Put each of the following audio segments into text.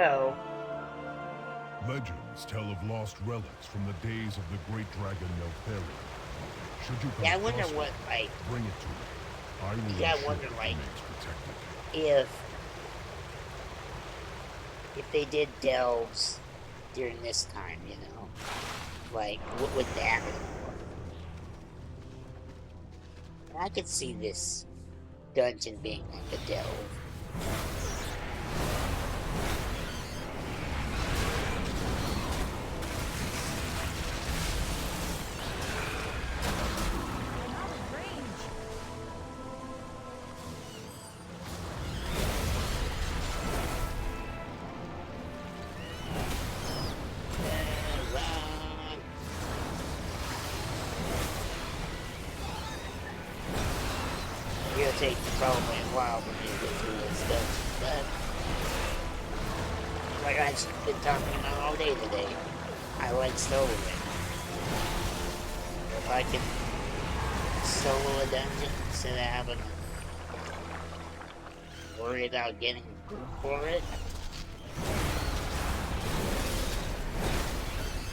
So, Legends tell of lost relics from the days of the great dragon Neltharion. Should you come yeah, I wonder across what, one, like, bring it to me. I will yeah, I ensure wonder, it like, remains protected. if they did delves during this time, like, what would that look like? And I could see this dungeon being like a delve. It'll take probably a while for me to get through this stuff, but like I've been talking about all day today, I like soloing. If I can solo a dungeon instead of having to worry about getting a group for it,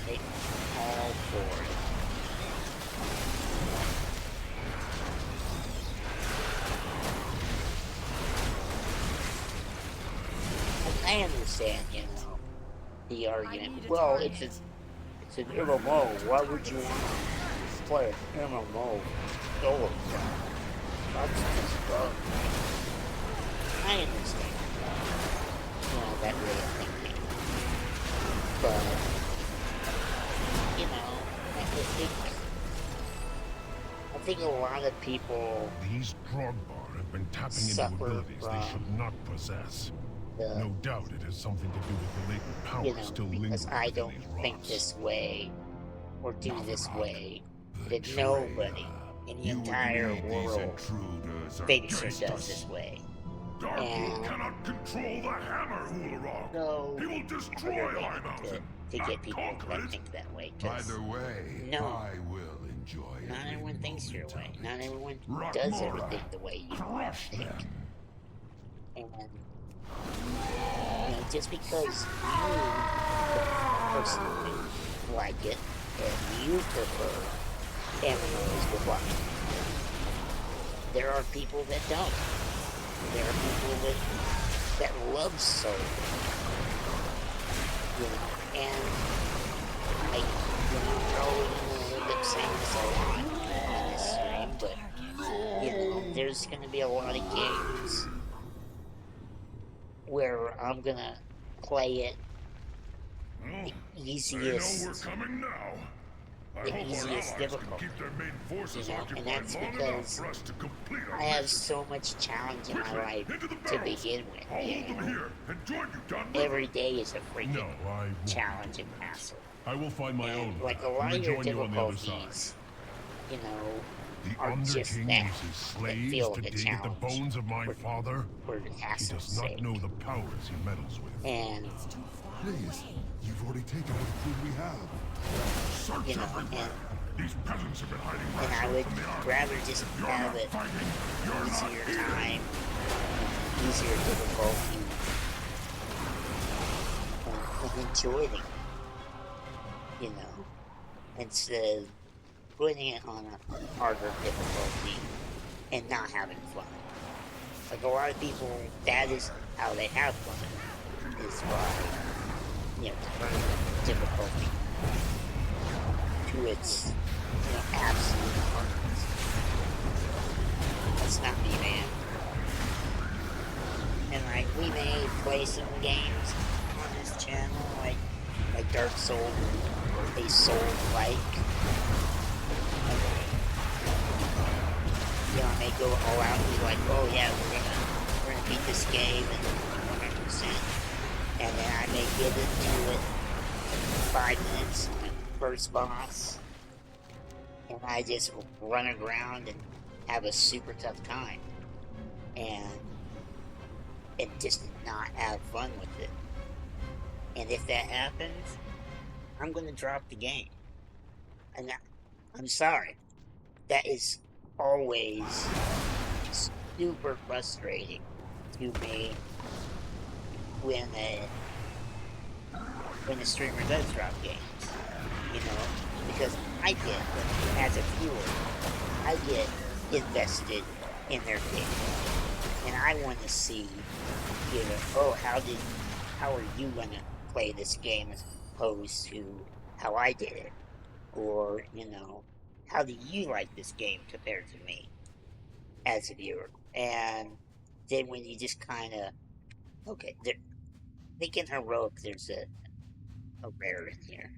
I'm all for it. I understand, the argument. Well, it's an MMO. Why would you want to play an MMO solo? That's just fun. I understand, that way of thinking. But, I think a lot of people These Drogbar have been tapping into suffer abilities they should from not possess. the, No doubt it has something to do with the latent power still because lingering I within don't these think rocks. this way or do this way, that Betrayer. nobody in the You would entire lead these world intruders thinks or against does us. this way. Darkwood And cannot control the hammer, Hoolarok. no He will destroy other way High Mountain, to not get people conquer that it. think that way. 'Cause Either way, no, I will enjoy it. not everyone thinks your way. Not everyone Rock does Mora, everything the way you crush think. them. And just because you personally like it and you prefer MMOs with luck, there are people that don't. There are people that love soul. And I, probably going to end up saying this a lot in this stream, but there's going to be a lot of games where I'm going to play it the easiest, Coming now. the easiest difficulty, and that's because I have so much challenge in my life to begin with. Every day is a freaking challenge and hassle. I will find my own. Like a lot of your difficulties, are just that feel like a challenge the bones of my father. for the He hassle's does not sake. know the powers he meddles with. And Please, you've already taken all the food we have. Search everywhere. These peasants have been hiding and I would from the army. rather just You're have not it fighting. You're easier not time, easier difficulty, and enjoy the game, instead of putting it on a harder difficulty and not having fun. Like a lot of people, that is how they have fun, is by, turning the difficulty to its, absolute hardness. That's not me, man. And like, we may play some games on this channel, like Dark Souls, or a Soul-like. I may go all out and be like, oh yeah, we're gonna beat this game and 100%. And then I may get into it in 5 minutes, first boss, and I just run around and have a super tough time. And just not have fun with it. And if that happens, I'm gonna drop the game. And I'm sorry. That is always super frustrating to me when when the streamer does drop games, you know, because I get, as a viewer, I get invested in their game, and I want to see, you know, oh, how are you gonna play this game as opposed to how I did it, or you know, how do you like this game compared to me as a viewer? And then when you just kind of okay, thinking heroic, there's a rare in here.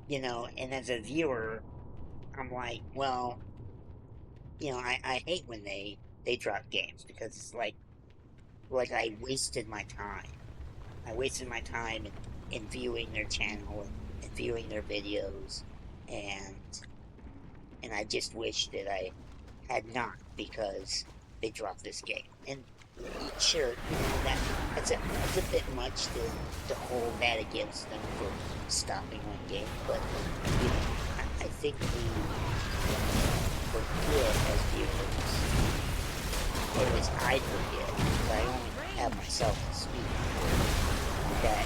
You know, and as a viewer, I'm like, well, you know, I hate when they drop games because it's like I wasted my time. I wasted my time in viewing their channel and viewing their videos, and and I just wish that I had not because they dropped this game. And sure, you know that's a bit much to hold that against them for stopping one game, but you know, I think we forget as viewers, or at least I forget, because I only have myself to speak, that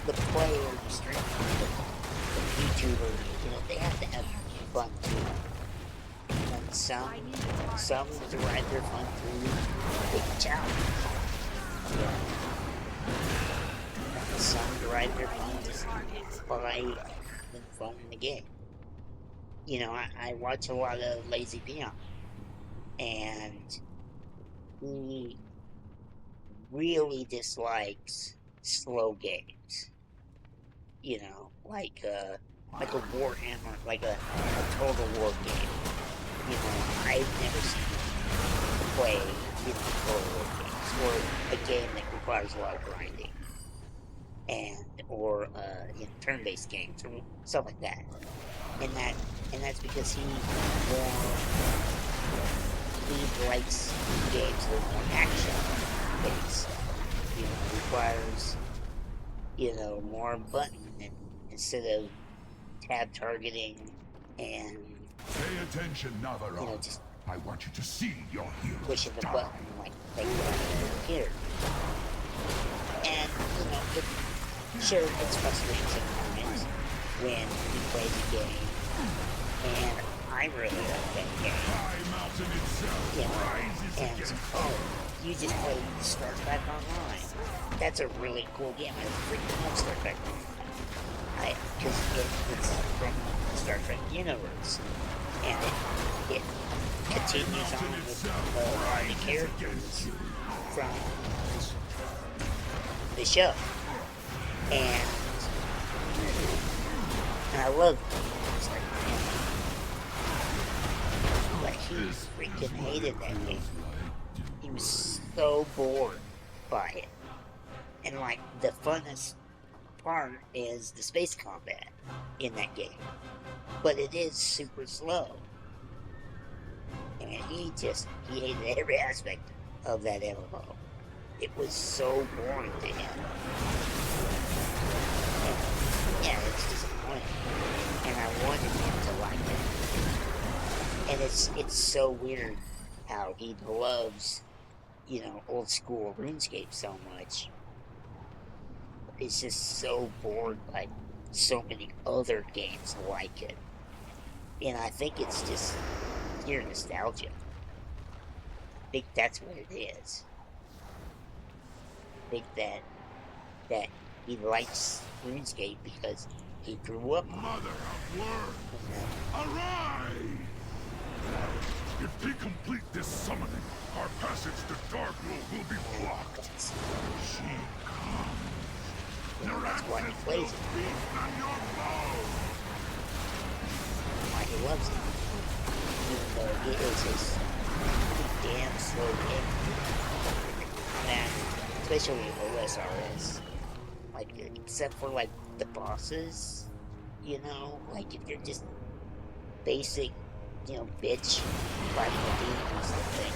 the player, the streamer, the YouTuber, you know, they have to have fun too. And some derive their fun through big challenge. Yeah. And some derive their fun just by having fun in the game. You know, I watch a lot of Lazy Peon, and he really dislikes slow games. You know, like a Warhammer, like a Total War game. You know, I've never seen him play, you know, Total War games, or a game that requires a lot of grinding, and or you know, turn-based games or stuff like that. And that's because he likes games that are more action based. You know, requires, you know, more button instead of tab targeting and Pay attention, Navarro. you know, just I want you to see your hero. pushing the button like here. And you know, sure, it's frustrating sometimes when you play the game, and I really like that game. High Mountain itself You know, rises and against oh, you just played Star Trek Online. That's a really cool game. I freaking love Star Trek Online. Because it's from the Star Trek universe, and it continues on with a lot of the characters from the show, and I love Star Trek, but he freaking hated that game. He was so bored by it, and like the funnest part is the space combat in that game, but it is super slow, and he hated every aspect of that MMO. It was so boring to him, and yeah, it's disappointing, and I wanted him to like it. And it's so weird how he loves, you know, old school RuneScape so much. It's just so bored by so many other games like it. And I think it's just pure nostalgia. I think that's what it is. I think that he likes RuneScape because he grew up on it. Mother of Word, arise! If we complete this summoning, our passage to Darkwood will be blocked. She comes. That's why he plays it. Why he loves it. Even though it is his pretty damn slow game. And especially with OSRS. Like, except for like the bosses, you know, like if they're just basic, you know, bitch fighting the demons and thing.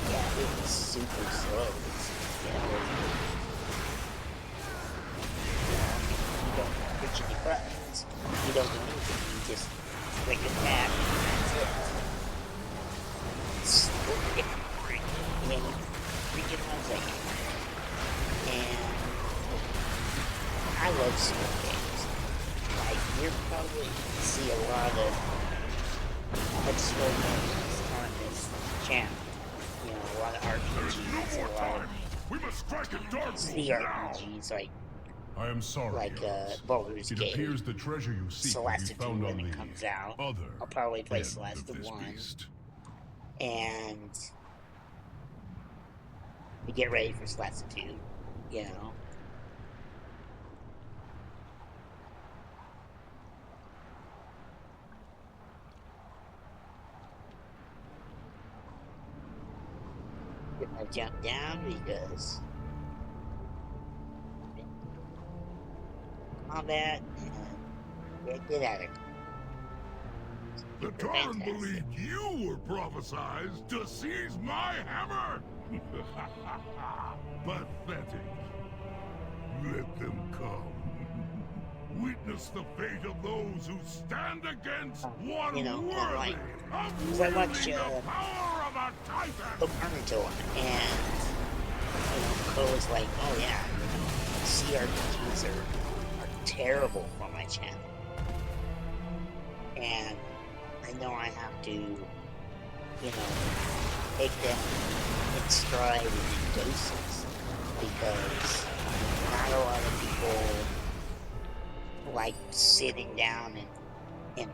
Yeah, it is super slow. It's, you know, you don't push any buttons, you don't do anything, you just click a tab and that's it. It's so boring. And you freaking loves that game. love sword games. Like, you're probably gonna see a lot of sword games on this channel. You know, a lot of There's no RPGs, more a lot time. We must strike at Dark Lord now. CRPGs, I am sorry, heroes. Baldur's It Gate. appears the treasure you seek will be Celeste 2 found when on it the comes out. other I'll probably play end Celeste of this 1 beast. and get ready for Celeste 2, you know. I jump down because combat and get out of it. The Tarn believed you were prophesized to seize my hammer! Pathetic. Let them come. Witness the fate of those who stand against one you know, worthy of I watch wielding the power of a titan! Naruto, and Ko was like, oh yeah, CRPGs are terrible for my channel. And I know I have to, take them in stride and in doses, because not a lot of people like sitting down and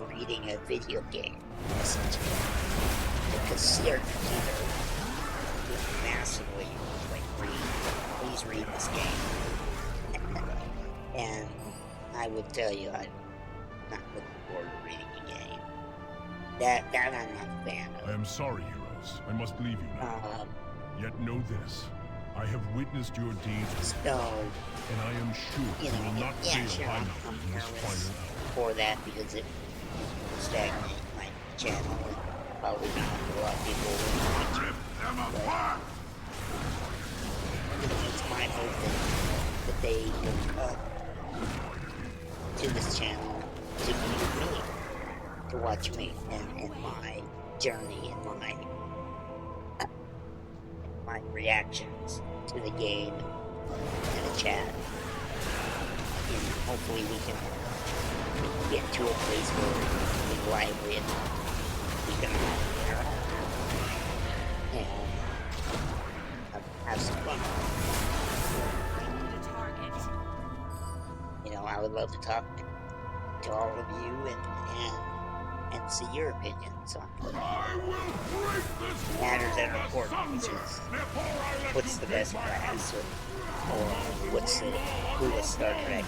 reading a video game, essentially. Because CRPGs are massively like, please read this game. And I would tell you, I'm not looking forward to reading a game. That I'm not a fan of. I am sorry, heroes. I must leave you now. Yet know this. I have witnessed your deeds, and I am sure you will not fail High Mountain in this final hour. For that, because it will stagnate my channel, and probably not a lot of people will watch it. But, it's my hope that they look up to this channel to view me, to watch me and my journey and my reactions to the game and the chat. And hopefully we can get to a place where we're lively enough we can interact and have some fun. I would love to talk to all of you and see your opinions on matters that are important, which is what's the best class, or what's who a Star Trek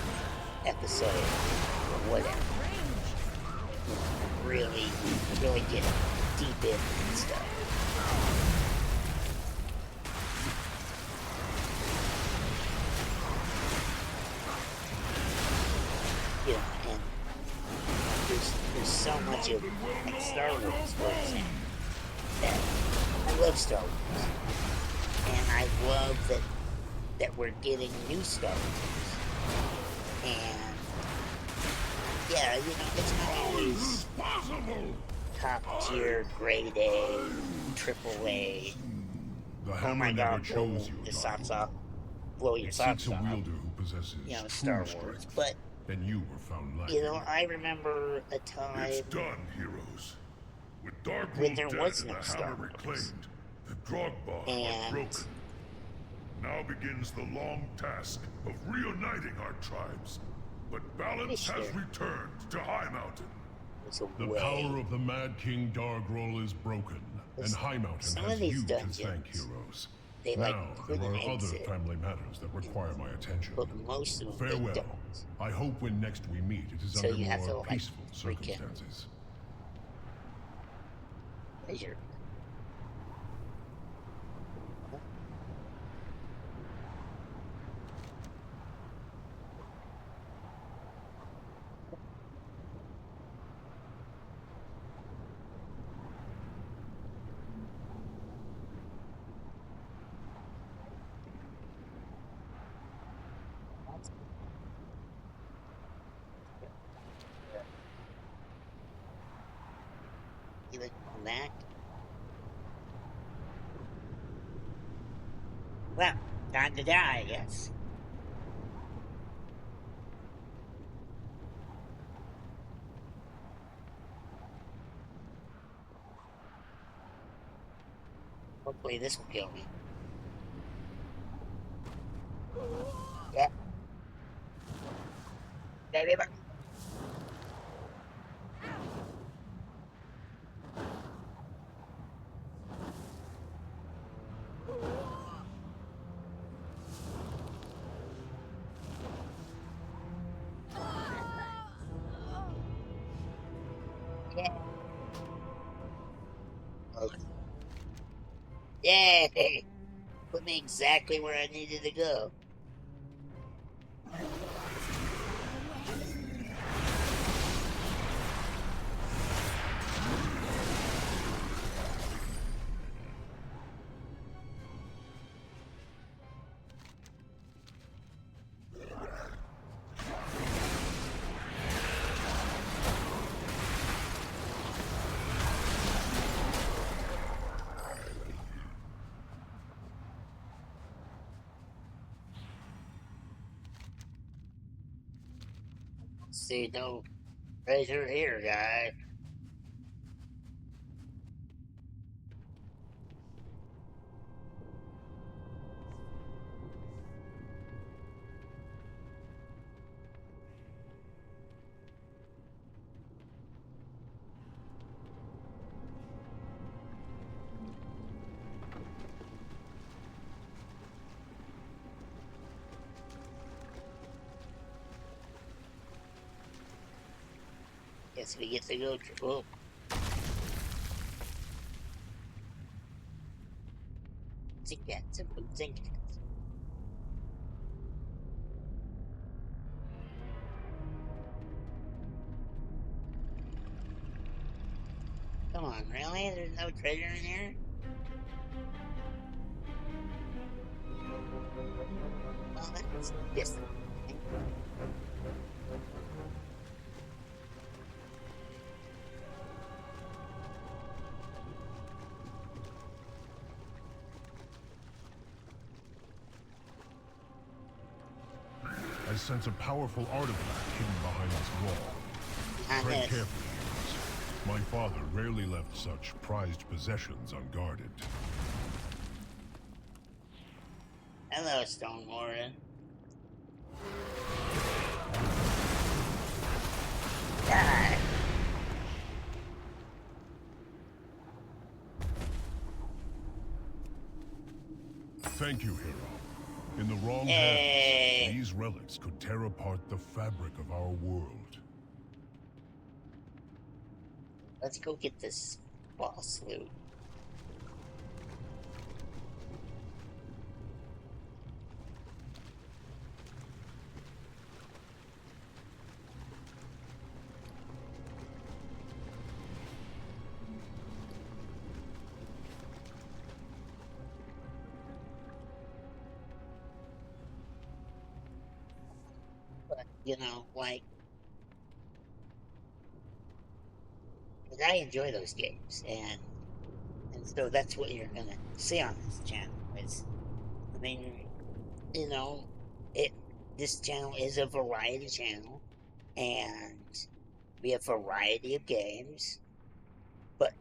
episode, or whatever. Really get deep in and stuff. And there's so much of like Star Wars, for example, that I love Star Wars, and I love that we're getting new Star Wars, and yeah, it's not always top tier, grade A, triple A. Oh my God, the socks off, blow your socks off. Star Wars, but. Then you were found lacking. I remember a time it's done, heroes. With Dark when there dead was and no the Star hammer Wars. reclaimed, the Drogba are broken. Now begins the long task of reuniting our tribes. But balance has returned to High Mountain. The power of the Mad King Dargrol is broken, and High Mountain has you to thank, heroes. They now, there are other family matters that require my attention. But most of them Farewell. don't. I hope when next we meet, it is under more peaceful circumstances. Pleasure. You would come back? Well, time to die, I guess. Hopefully this will kill me. Yeah. Everybody. Yeah. Okay. Yay! Put me exactly where I needed to go. See, no treasure here, guy. Guess we get to go. Oh. Simple zinc. Come on, really? There's no treasure in here? Well, that's distant. I sense a powerful artifact hidden behind this wall. Tread carefully. My father rarely left such prized possessions unguarded. Hello, Stone Warden. Die. Thank you, hero. In the wrong hands, these relics could tear apart the fabric of our world. Let's go get this boss loot. But, you know, like, I enjoy those games, and so that's what you're gonna see on this channel. Is, I mean, you know, this channel is a variety channel, and we have a variety of games, but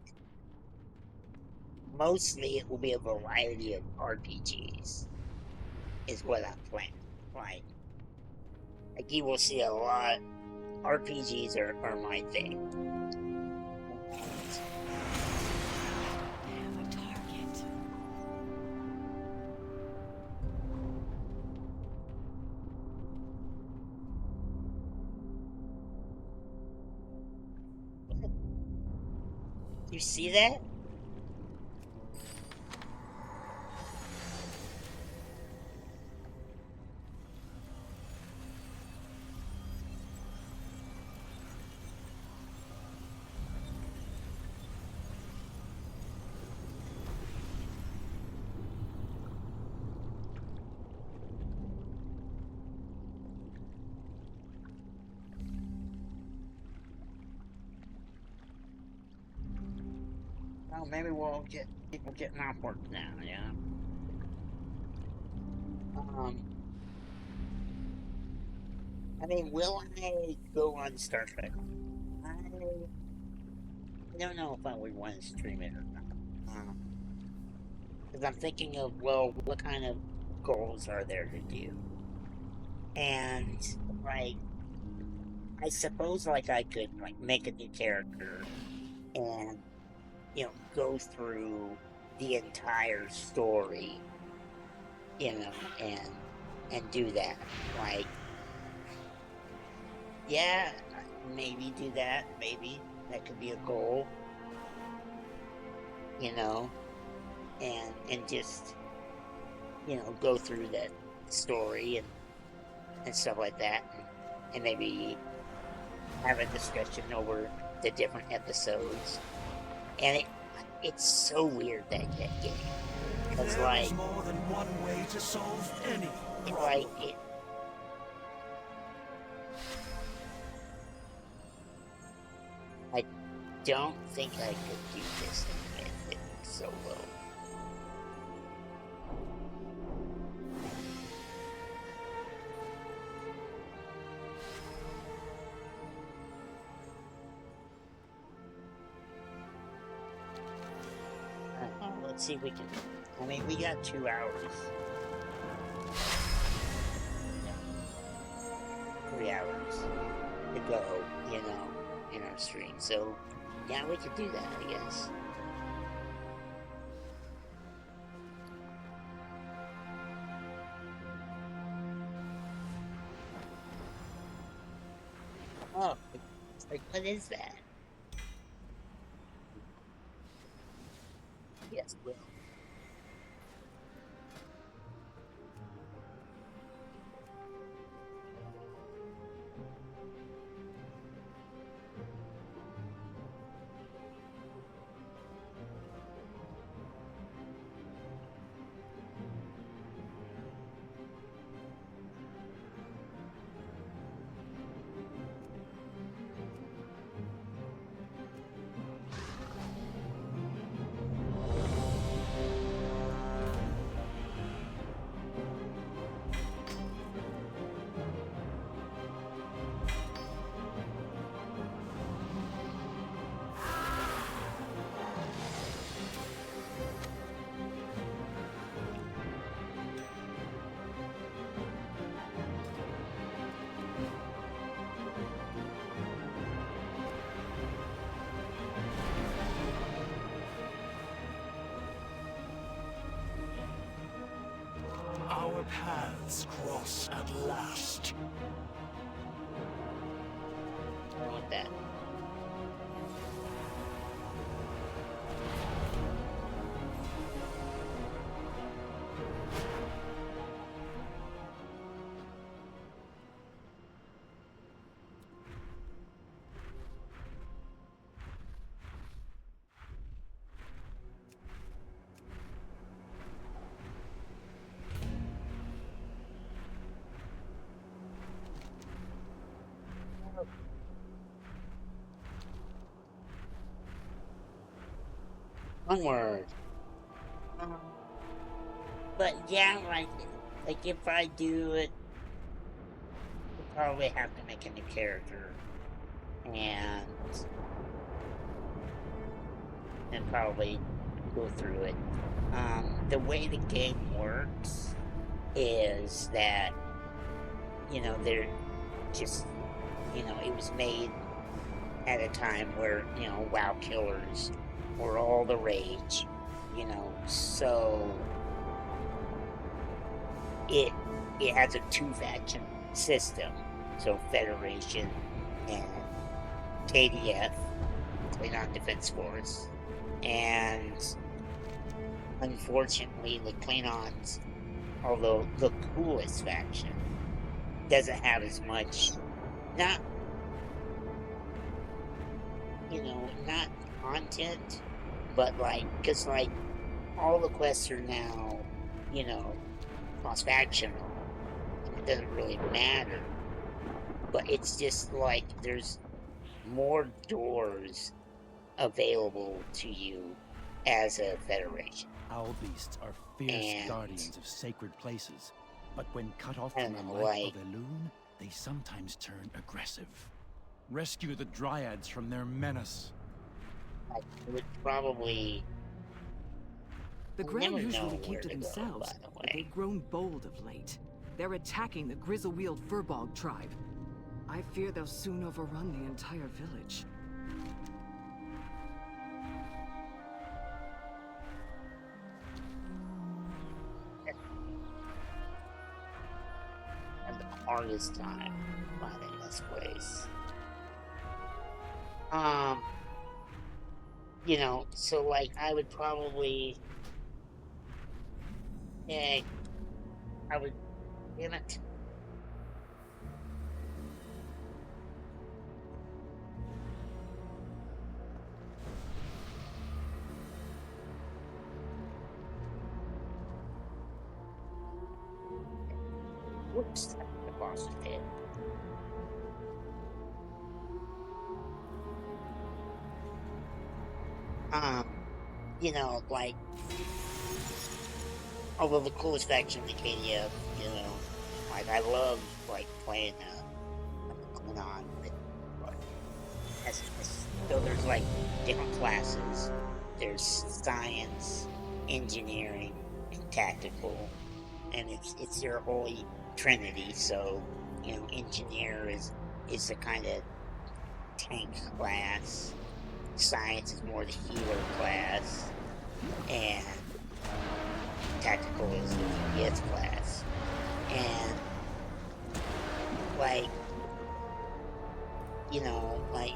mostly it will be a variety of RPGs. Is what I'm playing. Like you will see a lot. RPGs are my thing. You see that? Well, maybe we'll get people getting off work now, yeah. I mean, will I go on Star Trek? I don't know if I would want to stream it or not. because I'm thinking of, well, what kind of goals are there to do? And like, I suppose like I could like make a new character and go through the entire story, and do that. Like, yeah, maybe do that. Maybe that could be a goal, and just go through that story and stuff like that, and maybe have a discussion over the different episodes. And it's so weird that game. It's there is more than one way to solve any problem. I don't think I could do this with it solo. Let's see if we can. I mean, we got 2 hours. 3 hours to go, in our stream. So, yeah, we could do that, I guess. Oh, like, what is that? Yes, Will. Our paths cross at last. I want that. Onward. But yeah, like if I do it, I'll probably have to make a new character, and probably go through it. The way the game works is that they're just it was made at a time where WoW killers were all the rage, so it has a 2-faction system, so Federation and KDF, Klingon Defense Force, and unfortunately the Klingons, although the coolest faction, doesn't have as much, not content, but because all the quests are now, cross-factional, and it doesn't really matter, but it's just there's more doors available to you as a Federation. Our beasts are fierce guardians of sacred places, but when cut off from the life of Elune, they sometimes turn aggressive. Rescue the Dryads from their menace. I would probably The I Grail never usually know keep where to to go, themselves, by the but way. they've grown bold of late. They're attacking the Grizzle-Wheeled Furbog tribe. I fear they'll soon overrun the entire village. I have the hardest time finding this place. You know, so like I would probably, yeah, I would, damn it. Whoops, the boss is dead. You know, like, although the coolest faction in the KDF, you know, like I love like playing Klingon with, like, so there's like different classes. There's science, engineering, and tactical, and it's your holy trinity. So you know, engineer is the kind of tank class. Science is more the healer class, and tactical is the DPS class. And like, you know, like,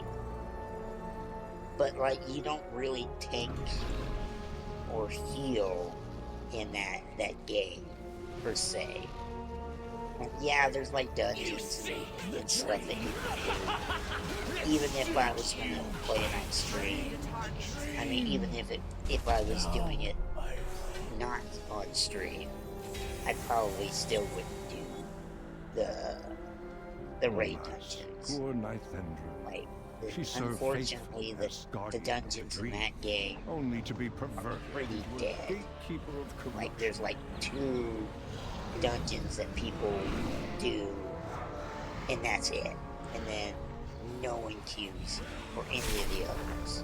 but like you don't really tank or heal in that game per se. And yeah, there's like dungeons and stuff that you can do. Even if I was gonna play it on stream, I mean, even if I was doing it not on stream, I probably still wouldn't do the raid dungeons. Poor Nithendra. Like, She's so unfortunately, faithful as the guardian of dungeons the in that game only to be are perverted pretty into a dead. gatekeeper of corruption. Like, there's like 2 dungeons that people do, and that's it. And then no one queues for any of the others,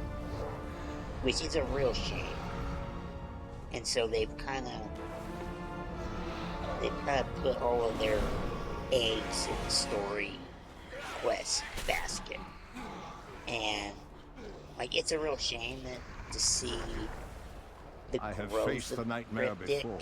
which is a real shame. And so they've kind of put all of their eggs in the story quest basket, and like it's a real shame to see the I have growth faced of the nightmare Cryptic before.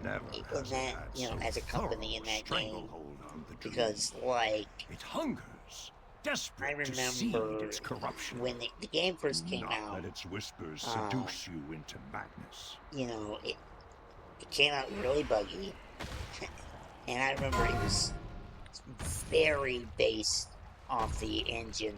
Never in has it that, had you know, so as a company in thorough that game, stranglehold on the dream. because like It hungers, desperate I to seed remember its corruption. when the game first Do came not out, let its whispers seduce you into madness. you know, it came out really buggy, and I remember it was very based off the engine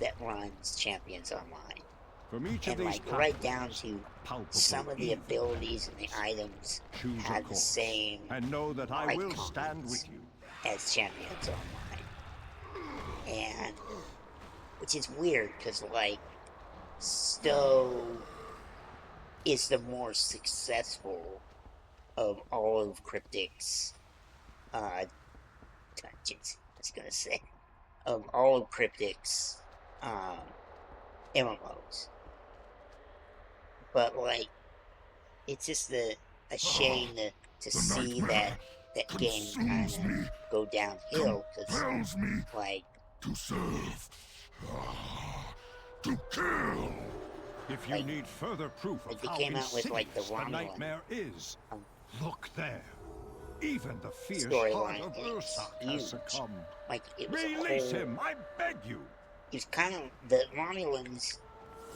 that runs Champions Online. From each And of these like right down to palpable some of the evil abilities and the items choose a had the course, same and know that I will icons stand with you. as Champions Online. And which is weird because like Stowe is the more successful of all of Cryptic's dungeons, I was gonna say. Of all of Cryptic's MMOs. But like it's just a shame to see that game kind of go downhill because like to serve, to kill. If you like, need further proof of they how came out with like the insidious Romulan nightmare is, look there. Even the fierce heart storyline, of and it was Ursak huge. has succumbed. Like it was Release him, I beg you. It's kind of the Romulans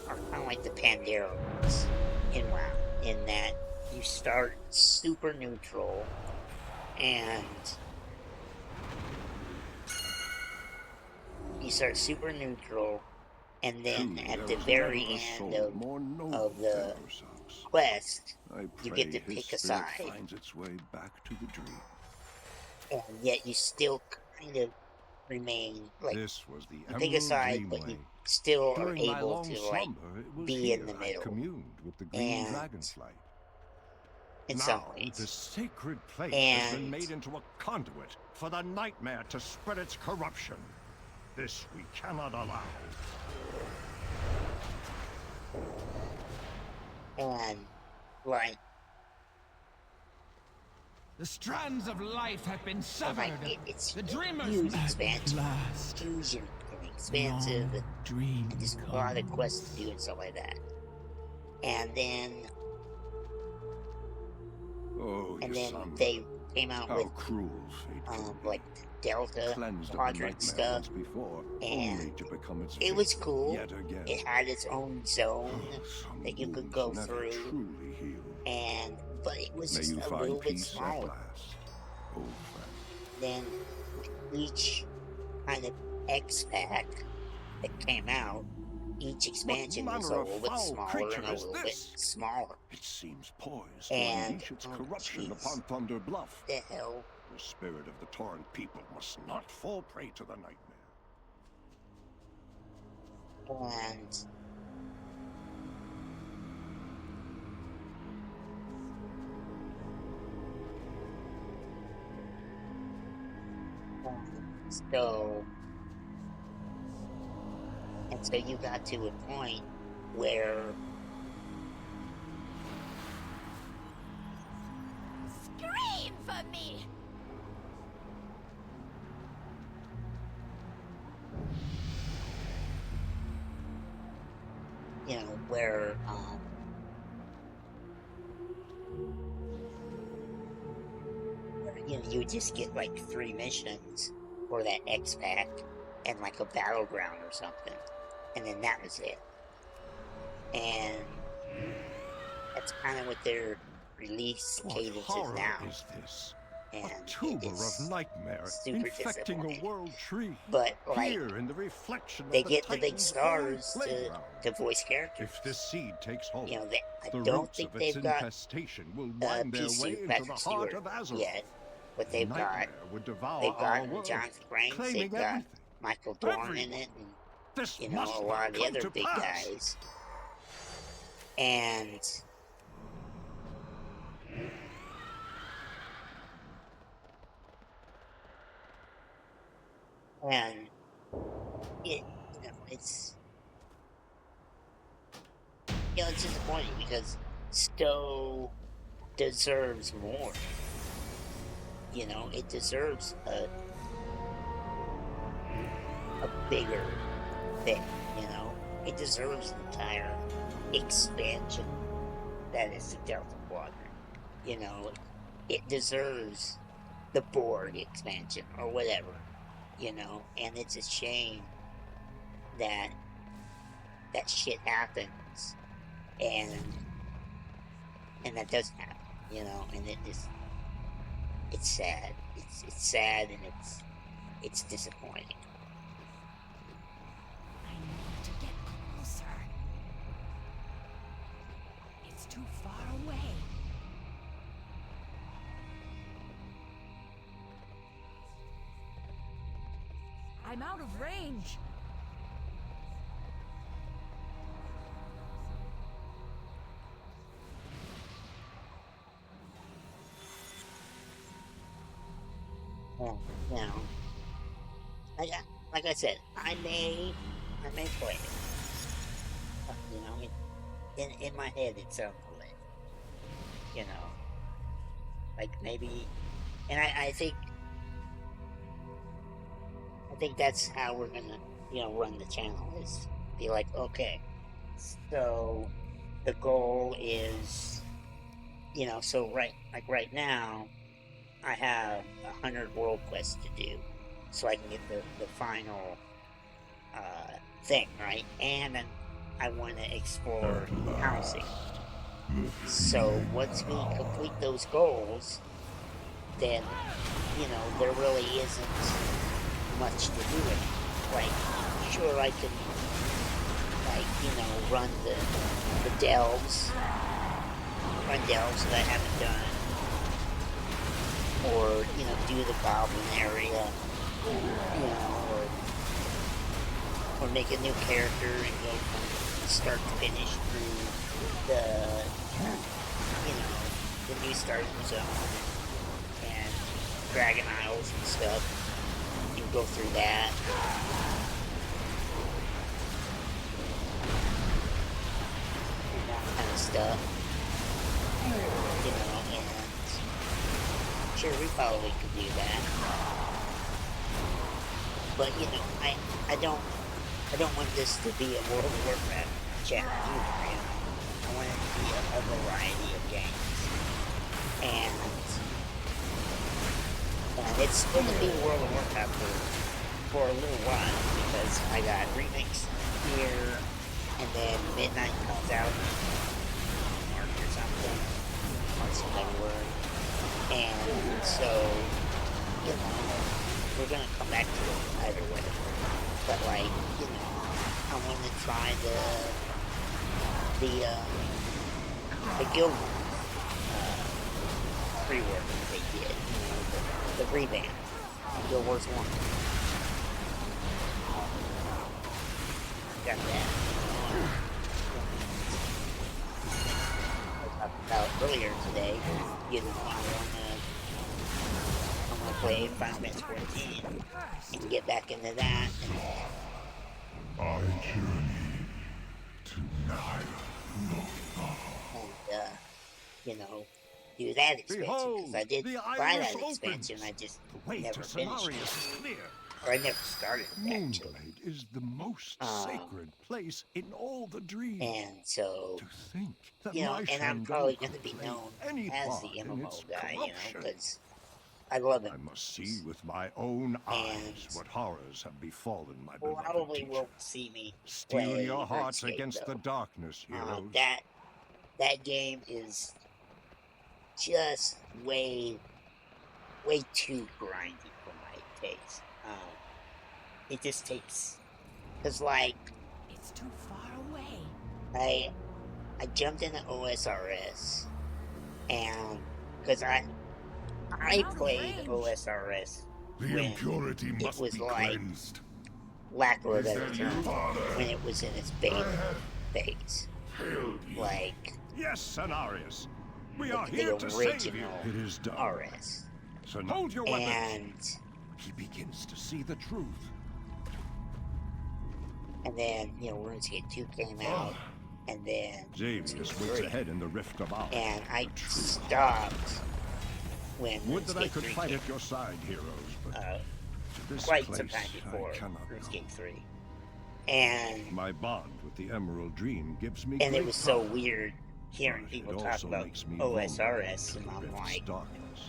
are kind of like the Pandarans in WoW, in that you start super neutral and then at the very end of the quest, you get to pick a side. Finds its way back to the dream. And yet you still kind of remain like This was the you pick a side, but you still are During my able long to like slumber, it was be here in the I middle. communed with the green And dragonfly. in some Now, ways. the sacred place And has been made into a conduit for the nightmare to spread its corruption. This we cannot allow. And like, the strands of life have been severed. It's the dreamers huge expansion. last. Huge and expansive, and just a lot of quests to do and stuff like that. And then, they came out with cruel fate like Delta Quadrant stuff, and it was cool. It had its own zone that you could go through, but it was just a little bit smaller. Then each kind of X pack that came out, each expansion was a little bit smaller and a little bit smaller. It seems poised and to unleash its corruption upon Thunder Bluff. The hell? The spirit of the Torrent people must not fall prey to the nightmare. And so you got to a point where scream for me. You know, where you know, you just get like 3 missions for that X pack and like a battleground or something, and then that was it. And that's kind of what their release cadence is now. Is this? And a tumor of nightmare infecting a world tree. But like, here in the reflection they of get the big stars to voice characters. If this seed takes hold, you know, I don't think they've got will wind their way into the heart of Azeroth yet, but they've got Jonathan Frakes, they've got Michael Dorn in it, and you know, a lot of the other big guys. And it, you know, it's disappointing because Stowe deserves more. You know, it deserves a bigger thing. You know, it deserves an entire expansion that is the Delta Quadrant. You know, it deserves the Borg expansion or whatever. You know, and it's a shame that shit happens, and that doesn't happen, you know, and it's sad. It's sad, and it's disappointing. I need to get closer. It's too far away. I'm out of range. Well, you know, like I said, I may play it. You know, in my head it's lit. You know, like maybe, and I think that's how we're gonna, you know, run the channel, is be like, okay, so the goal is, you know, so right now I have 100 world quests to do so I can get the final thing, right? And then I want to explore housing. So once we complete those goals, then, you know, there really isn't much to do it. Like, sure, I can, like, you know, run the delves that I haven't done, or, you know, do the goblin area, you know, or make a new character and go from start to finish through the, you know, the new starting zone and Dragon Isles and stuff. You go through that. And that kind of stuff. You know, and sure, we probably could do that. But you know, I don't want this to be a World of Warcraft chapter either, you know. I want it to be a variety of games. And it's going to be World of Warcraft for a little while, because I got Remix here, and then Midnight comes out in March or something, March or February. And so, you know, we're going to come back to it either way. But like, you know, I want to try the Guild rework that they did, you know, the revamp, Guild Wars 1. Got that. I talked about earlier today, you know, I wanna play Final Fantasy 14 and get back into that. I journey to Nile. And you know, do that expansion, because I did buy that expansion, I just never finished it. Or I never started it, actually. Moonblade is the most sacred place in all the dreams. And so, To think that you know, my and I'm Shandong probably could going to be play known any as part the in MMO its guy, you know, corruption. because I love it. I must see with my own eyes what horrors have befallen my beloved Probably teacher. won't see me Steel play your hearts RuneScape, against though. the darkness, heroes. That game is just way too grindy for my taste. It just takes, cause like It's too far away. I jumped into OSRS, and cause I played OSRS The when impurity it must was be like cleansed. Blackwood Is at that the you, time, Father? when it was in its beta phase. Hail you. Like Yes, Cenarius. We are the here to save you. original It is done. RS. So hold your weapons. And He begins to see the truth. then, you know, RuneScape 2 came out, and then Xavius RuneScape waits 3. ahead in the rift of ours. And I The true stopped when Would that I RuneScape could 3 fight came at your side, heroes, but to this quite place some time before I cannot go. RuneScape 3. And My bond with the Emerald Dream gives me it great was so power, weird hearing but people it talk also about makes me vulnerable OSRS, to and the I'm rift's like, darkness.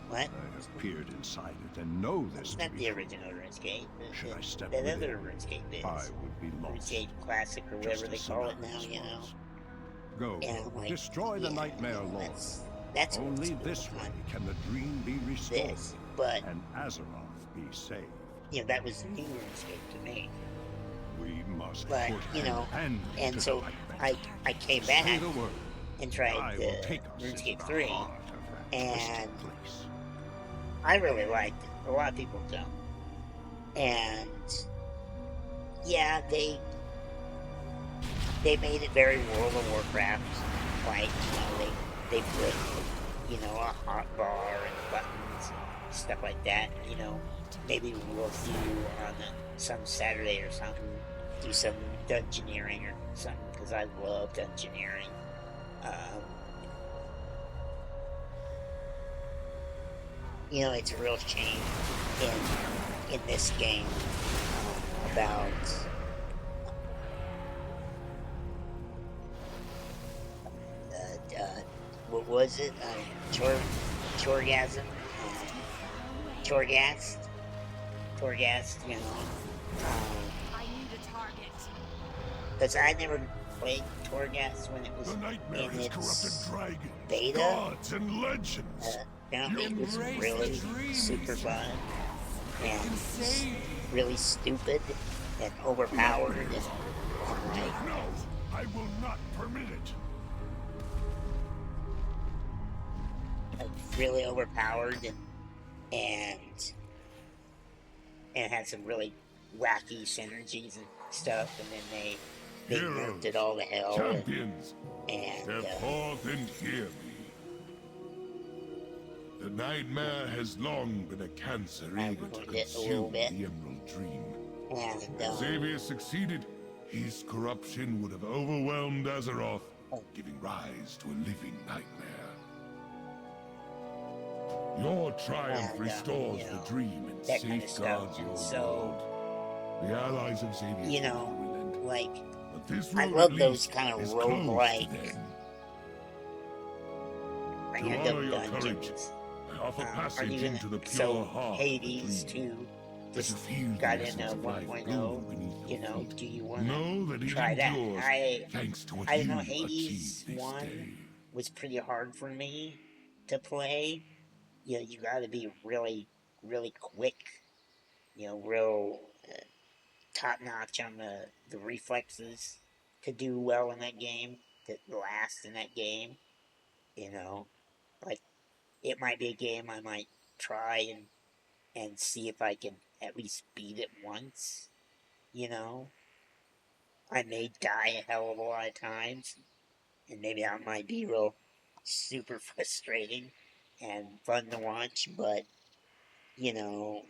what? I have peered inside it and know this It's to not be the true. original RuneScape. Should I step That within, other RuneScape I is. would be lost. RuneScape Classic, or Just whatever they as call it now, Cenarius you know? was. Go, And I'm like, destroy the yeah, Nightmare no, Lord. that's Only old this school, way not can the dream be restored, this. But, and Azeroth be saved. you know, that was new RuneScape to me. We must But, put you know, an end and to so the nightmare. I came Say back the word. and I tried will the take us into RuneScape the 3, heart of that and twisted place. I really liked it. A lot of people don't. And yeah, they made it very World of Warcraft. Like, you know, they put, you know, a hot bar and buttons, stuff like that. You know, maybe we'll do on some Saturday or something, do some dungeoneering or something, because I love dungeoneering. You know, it's a real shame in this game about what was it? Chorgasm? Chorgast, you know. I need a target. Because I never played Torghast when it was The nightmare in has its corrupted dragons, beta. gods, and legends. Apparently it was Embrace really the dream, super fun and Insane. really stupid and overpowered and like, No, I will not permit it. really overpowered and had some really wacky synergies and stuff, and then they nerfed it all to hell. Champions, And step forth and hear me. The nightmare has long been a cancer I eager to ruined it a little consume bit. the Emerald Dream. and If Xavier succeeded, his corruption would have overwhelmed Azeroth giving rise to a living nightmare. Your triumph restores the dream and safeguards your world. The allies of Xavier will relent. Like, but this I road love at those least kind of is close to roguelike. them. I To got honor your dungeons. courage, I offer Are passage you gonna, into the pure so heart Hades of the dream. 2 Let just you feel the got essence into of life 1.0. bloom beneath You your know, feet. do you want Know that to it try that? endures thanks to what I don't you know. Hades achieved this 1 day. was pretty hard for me to play. You know, you got to be really, really quick. You know, real top notch on the reflexes to do well in that game, to last in that game. You know, like it might be a game I might try and see if I can at least beat it once. You know, I may die a hell of a lot of times, and maybe that might be real super frustrating and fun to watch, but you know,